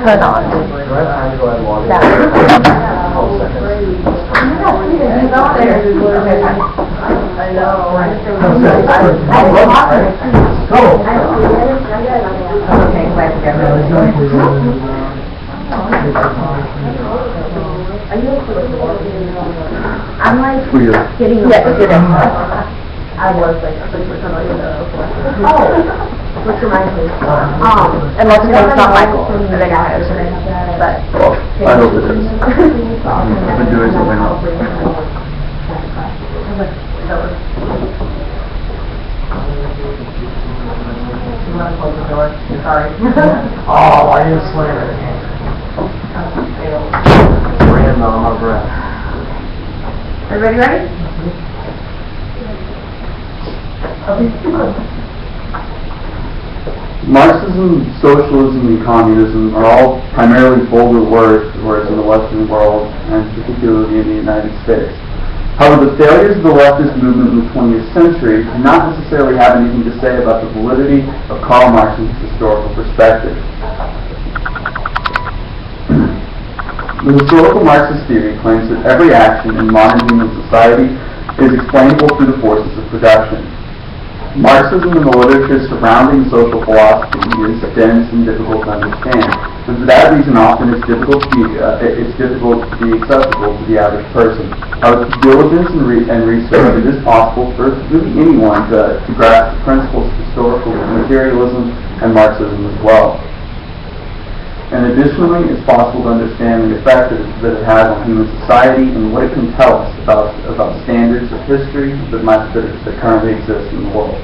Turn on. I know. I'm like getting I was like, which reminds me. Unless your name's not Michael, and then I have to but I hope it is. I've been doing something else. You want to close the door? Sorry. Oh, why didn't you slam it? Ran on my breath. Everybody ready? Marxism, socialism, and communism are all primarily vulgar words, whereas in the Western world, and particularly in the United States. However, the failures of the leftist movement in the 20th century do not necessarily have anything to say about the validity of Karl Marx's historical perspective. The historical Marxist theory claims that every action in modern human society is explainable through the forces of production. Marxism and the literature surrounding social philosophy is dense and difficult to understand, and for that reason often it's difficult to be accessible to the average person. With diligence and research, it is possible for really anyone to grasp the principles of historical materialism and Marxism as well. And additionally, it's possible to understand the effect that it has on human society and what it can tell us about standards of history that currently exist in the world.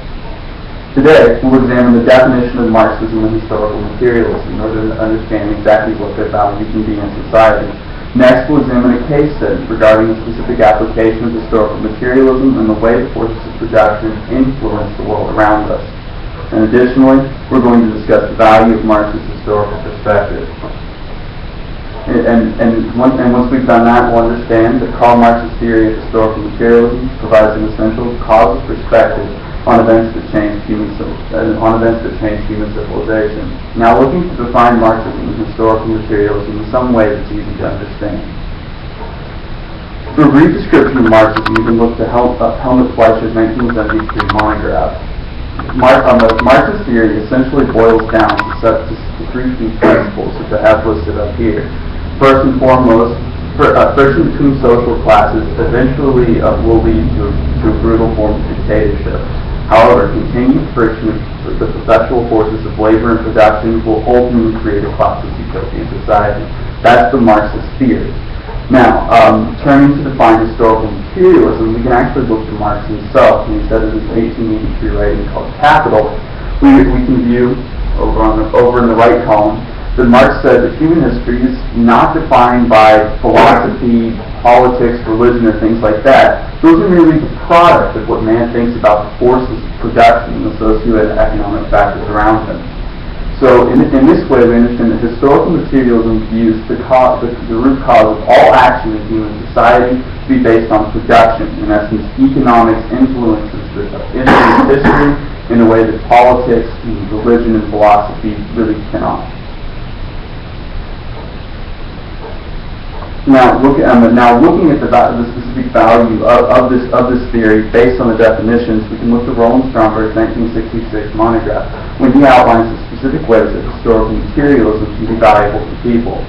Today, we'll examine the definition of Marxism and historical materialism in order to understand exactly what their value can be in society. Next, we'll examine a case study regarding the specific application of historical materialism and the way the forces of production influence the world around us. And additionally, we're going to discuss the value of Marx's historical perspective. And once we've done that, we'll understand that Karl Marx's theory of historical materialism provides an essential causative perspective on events that change human civilization. Now, looking to define Marxism and historical materialism in some way that's easy to understand. For a brief description of Marxism, you can look to Helmut Fleischer's 1973 monograph. Marx's theory essentially boils down to three key principles, which I have listed up here. First and foremost, friction between social classes eventually will lead to a brutal form of dictatorship. However, continued friction with the perpetual forces of labor and production will ultimately create a classless utopian society. That's the Marxist theory. Now, turning to define historical materialism, we can actually look to Marx himself, and he said in his 1883 writing called Capital. We can view over in the right column that Marx said that human history is not defined by philosophy, politics, religion, or things like that. Those are merely the product of what man thinks about the forces of production and the socio-economic factors around him. So in this way, we understand that historical materialism views the root cause of all action in human society to be based on production. In essence, economics influences history in a way that politics, religion, and philosophy really cannot. Now, looking at the specific value of this theory based on the definitions, we can look at Roland Stromberg's 1966 monograph when he outlines the specific ways that historical materialism can be valuable to people.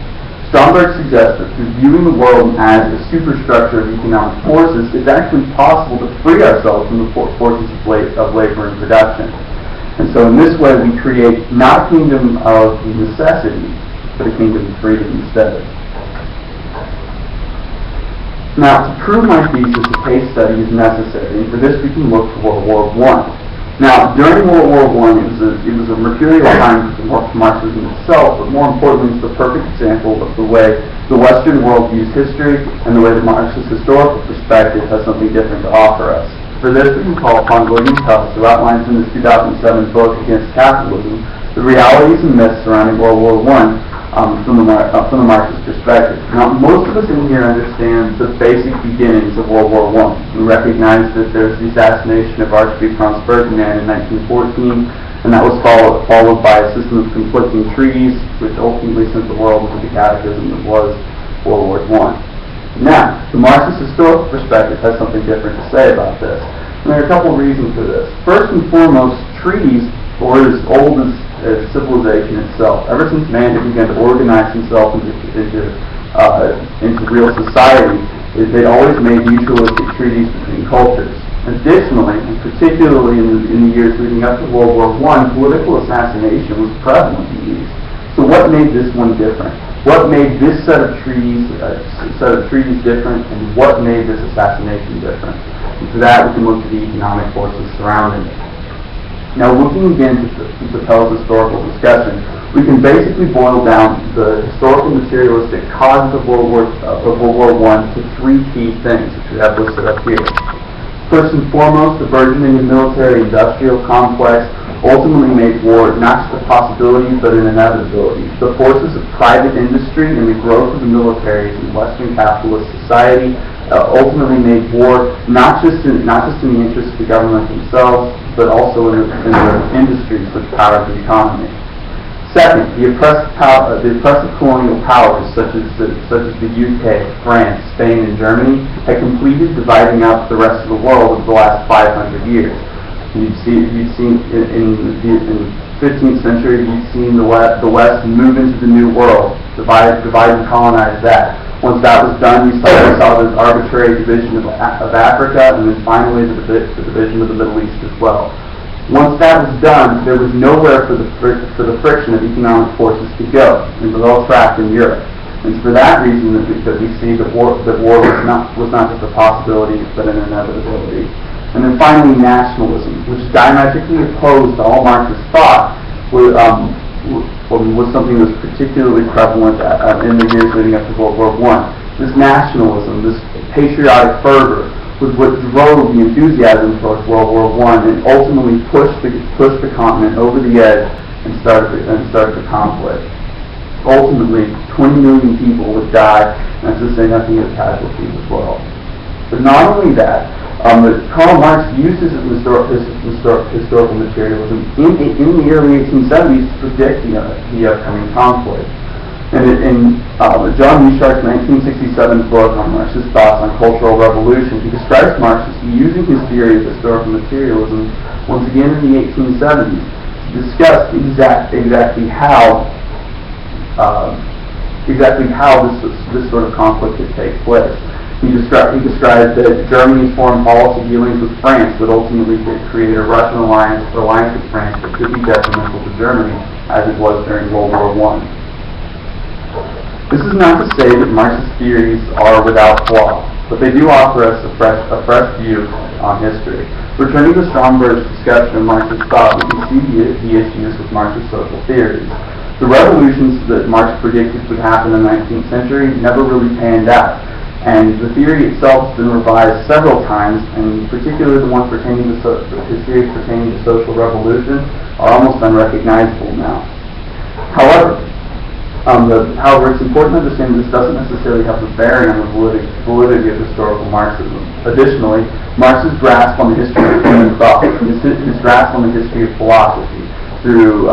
Stromberg suggests that through viewing the world as a superstructure of economic forces, it's actually possible to free ourselves from the forces of labor and production. And so in this way, we create not a kingdom of necessity, but a kingdom of freedom instead. Now, to prove my thesis, a case study is necessary, and for this we can look to World War I. Now, during World War I, it was a mercurial time for Marxism itself, but more importantly, it's the perfect example of the way the Western world views history and the way that Marx's historical perspective has something different to offer us. For this, we can call upon William Tubbs, who outlines in his 2007 book Against Capitalism the realities and myths surrounding World War I from the Marxist perspective. Now, most of us in here understand the basic beginnings of World War I. We recognize that there's the assassination of Archduke Franz Ferdinand in 1914, and that was followed by a system of conflicting treaties, which ultimately sent the world into the cataclysm that was World War I. Now, the Marxist historical perspective has something different to say about this. And there are a couple of reasons for this. First and foremost, treaties were as old as civilization itself. Ever since man began to organize himself into real society, they always made mutualistic treaties between cultures. Additionally, and particularly in the years leading up to World War I, political assassination was prevalent in these. So what made this one different? What made this set of treaties different, and what made this assassination different? And for that, we can look to the economic forces surrounding it. Now, looking again to Pell's historical discussion, we can basically boil down the historical materialistic causes of World War I to three key things, which we have listed up here. First and foremost, the burgeoning military-industrial complex ultimately made war not just a possibility, but an inevitability. The forces of private industry and the growth of the militaries in Western capitalist society ultimately made war not just in the interest of the government themselves, but also in the industries which powered the economy. Second, the oppressive colonial powers such as the UK, France, Spain, and Germany had completed dividing out the rest of the world over the last 500 years. You've seen in the 15th century, you've seen the West move into the New World, divide and colonize that. Once that was done, you saw this arbitrary division of Africa, and then finally the division of the Middle East as well. Once that was done, there was nowhere for the friction of economic forces to go. It was all trapped in Europe. And it's for that reason that we see that war was not just a possibility, but an inevitability. And then finally, nationalism, which is diametrically opposed to all Marxist thought, was something that was particularly prevalent in the years leading up to World War I. This nationalism, this patriotic fervor, was what drove the enthusiasm towards World War I and ultimately pushed the continent over the edge and started the conflict. Ultimately, 20 million people would die, and that's to say nothing of casualties as well. But not only that, Karl Marx uses historical materialism in the early 1870s to predict the upcoming conflict. And in John Neustart's 1967 book on Marxist thoughts on cultural revolution, he describes Marx as using his theory of historical materialism once again in the 1870s to discuss exactly how this sort of conflict could take place. He described that Germany's foreign policy dealings with France would ultimately create a Russian alliance with France that could be detrimental to Germany, as it was during World War I. This is not to say that Marxist theories are without flaw, but they do offer us a fresh view on history. Returning to Stromberg's discussion of Marxist thought, we can see the issues with Marxist social theories. The revolutions that Marx predicted would happen in the 19th century never really panned out, and the theory itself has been revised several times, and particularly the ones pertaining to his theories pertaining to social revolution are almost unrecognizable now. However, it's important to understand that this doesn't necessarily have a bearing on the validity of historical Marxism. Additionally, Marx's grasp on the history of human thought, his grasp on the history of philosophy, through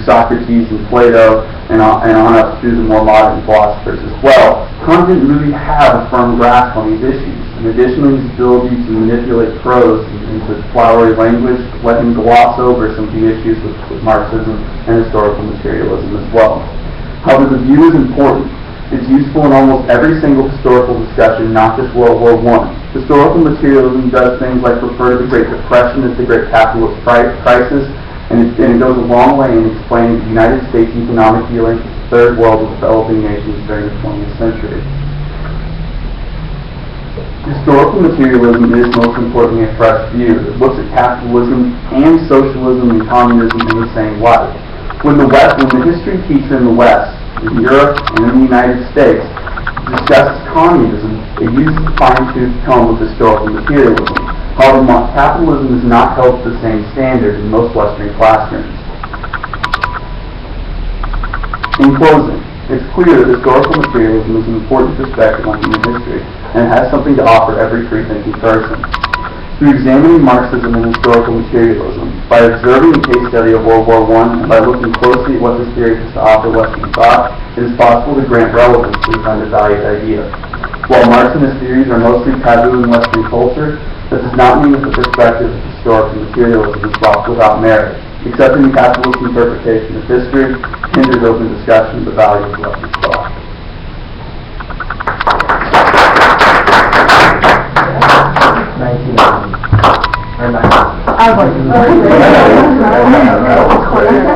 Socrates and Plato, and on up through the more modern philosophers as well, Kant didn't really have a firm grasp on these issues. And additionally, his ability to manipulate prose into flowery language let him gloss over some of the issues with Marxism and historical materialism as well. However, the view is important. It's useful in almost every single historical discussion, not just World War I. Historical materialism does things like refer to the Great Depression as the Great Capitalist Crisis, and it goes a long way in explaining the United States' economic dealings with the Third World and developing nations during the 20th century. Historical materialism is most importantly a fresh view that looks at capitalism and socialism and communism in the same light. When the history teacher in the West, in Europe and in the United States, discusses communism, it uses a fine-tooth comb with historical materialism. However, capitalism is not held to the same standard in most Western classrooms. In closing, it's clear that historical materialism is an important perspective on human history, and it has something to offer every free-thinking person. Through examining Marxism and historical materialism, by observing the case study of World War I, and by looking closely at what this theory has to offer Western thought, it is possible to grant relevance to this undervalued idea. While Marx and his theories are mostly taboo in Western culture, that does not mean that the perspective of historical materialism is without merit. Accepting the capitalist interpretation of history hinders open discussion of the value of Western thought. I was like,